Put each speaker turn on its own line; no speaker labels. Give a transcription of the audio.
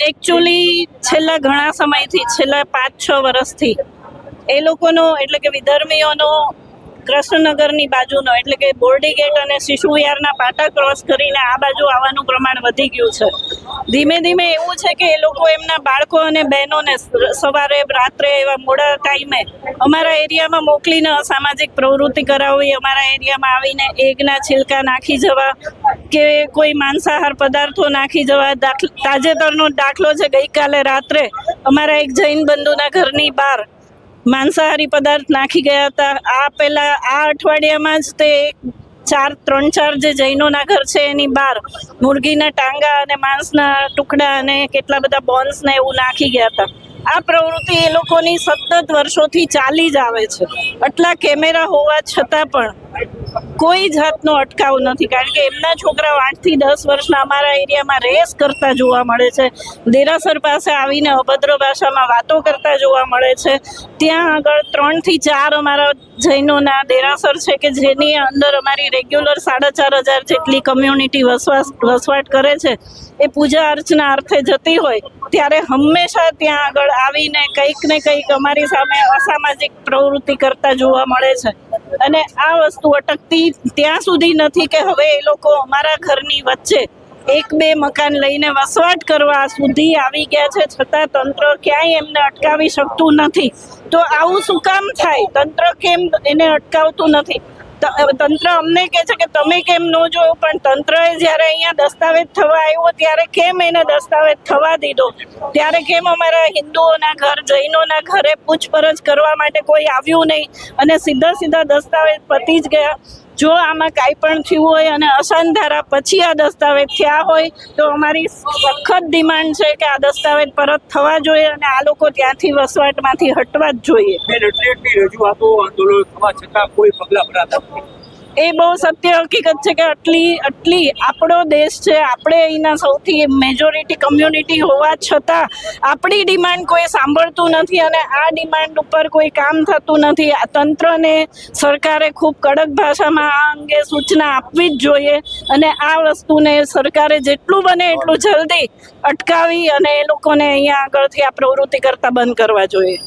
Actually છેલ્લા ઘણા સમયથી છેલ્લા 5-6 વર્ષથી એ લોકોનો એટલે કે વિધર્મીઓનો કૃષ્ણનગરની બાજુનો એટલે કે બોરડી ગેટ અને શિશુ વિહારના પાટા ક્રોસ કરીને આ બાજુ આવવાનું પ્રમાણ વધી ગયું છે. ધીમે ધીમે એવું છે કે એ લોકો એમના બાળકો અને બહેનોને સવારે રાત્રે એવા મોડા ટાઈમે અમારા એરિયામાં મોકલીને અસામાજિક પ્રવૃત્તિ કરાવવી, અમારા એરિયામાં આવીને એગના છિલકા નાખી જવા કે કોઈ માંસાહાર પદાર્થો નાખી જવા. તાજેતરનો દાખલો છે, ગઈકાલે રાત્રે અમારા એક જૈન બંધુના ઘરની બહાર માંસાહારી પદાર્થ નાખી ગયા હતા. આ પહેલા આ અઠવાડિયામાં જ તે 3-4 જે જૈનોના ઘર છે એની બહાર મુરગીના ટાંગા અને માંસના ટુકડા અને કેટલા બધા બોન્સ ને એવું નાખી ગયા હતા. આ પ્રવૃત્તિ એ લોકોની સતત વર્ષોથી ચાલી જ આવે છે. આટલા કેમેરા હોવા છતાં પણ કોઈ જાતનો અટકાવ નથી, કારણ કે એમના છોકરાઓ 8 થી 10 વર્ષના અમારા એરિયામાં રેસ કરતા જોવા મળે છે. દેરાસર પાસે આવીને અભદ્ર ભાષામાં વાતો કરતા જોવા મળે છે. ત્યાં આગળ 3 થી 4 અમારા જૈનોના દેરાસર છે કે જેની અંદર અમારી રેગ્યુલર 4,500 જેટલી કમ્યુનિટી વસવાટ કરે છે. એ પૂજા અર્ચના અર્થે જતી હોય ત્યારે હંમેશા ત્યાં આગળ આવીને કંઈક ને કંઈક અમારી સામે અસામાજિક પ્રવૃત્તિ કરતા જોવા મળે છે. અને આ વસ્તુ અટકતી ત્યાં સુધી નથી કે હવે એ લોકો અમારા ઘરની વચ્ચે 1-2 મકાન લઈને વસવાટ કરવા સુધી આવી ગયા છે, છતાં તંત્ર ક્યાંય એમને અટકાવી શકતું નથી. તો આવું શું કામ થાય? તંત્ર કેમ એને અટકાવતું નથી? તંત્ર અમને કહે છે કે તમે કેમ ન જોયું, પણ તંત્રએ જ્યારે અહીંયા દસ્તાવેજ થવા આવ્યો ત્યારે કેમ એને દસ્તાવેજ થવા દીધો? ત્યારે કેમ અમારા હિન્દુઓના ઘર, જૈનોના ઘરે પૂછપરછ કરવા માટે કોઈ આવ્યું નહીં અને સીધા દસ્તાવેજ પતી જ ગયા? જો આમાં કાંઈ પણ થયું હોય અને અસાનધારા પછી આ દસ્તાવેજ થયા હોય તો અમારી સખત ડિમાન્ડ છે કે આ દસ્તાવેજ પરત થવા જોઈએ અને આ લોકો ત્યાંથી વસવાટમાંથી હટવા જ જોઈએ.
રજૂઆતો આંદોલન થવા છતાં કોઈ પગલાં ભરાતા નથી.
એ બહુ સત્ય હકીકત છે કે આટલી આપણો દેશ છે, આપણે અહીંના સૌથી મેજોરિટી કમ્યુનિટી હોવા છતાં આપણી ડિમાન્ડ કોઈ સાંભળતું નથી અને આ ડિમાન્ડ ઉપર કોઈ કામ થતું નથી. આ તંત્રને સરકારે ખૂબ કડક ભાષામાં આ અંગે સૂચના આપવી જ જોઈએ અને આ વસ્તુને સરકારે જેટલું બને એટલું જલ્દી અટકાવી અને એ લોકોને અહીંયા આગળથી આ પ્રવૃત્તિ કરતા બંધ કરવા જોઈએ.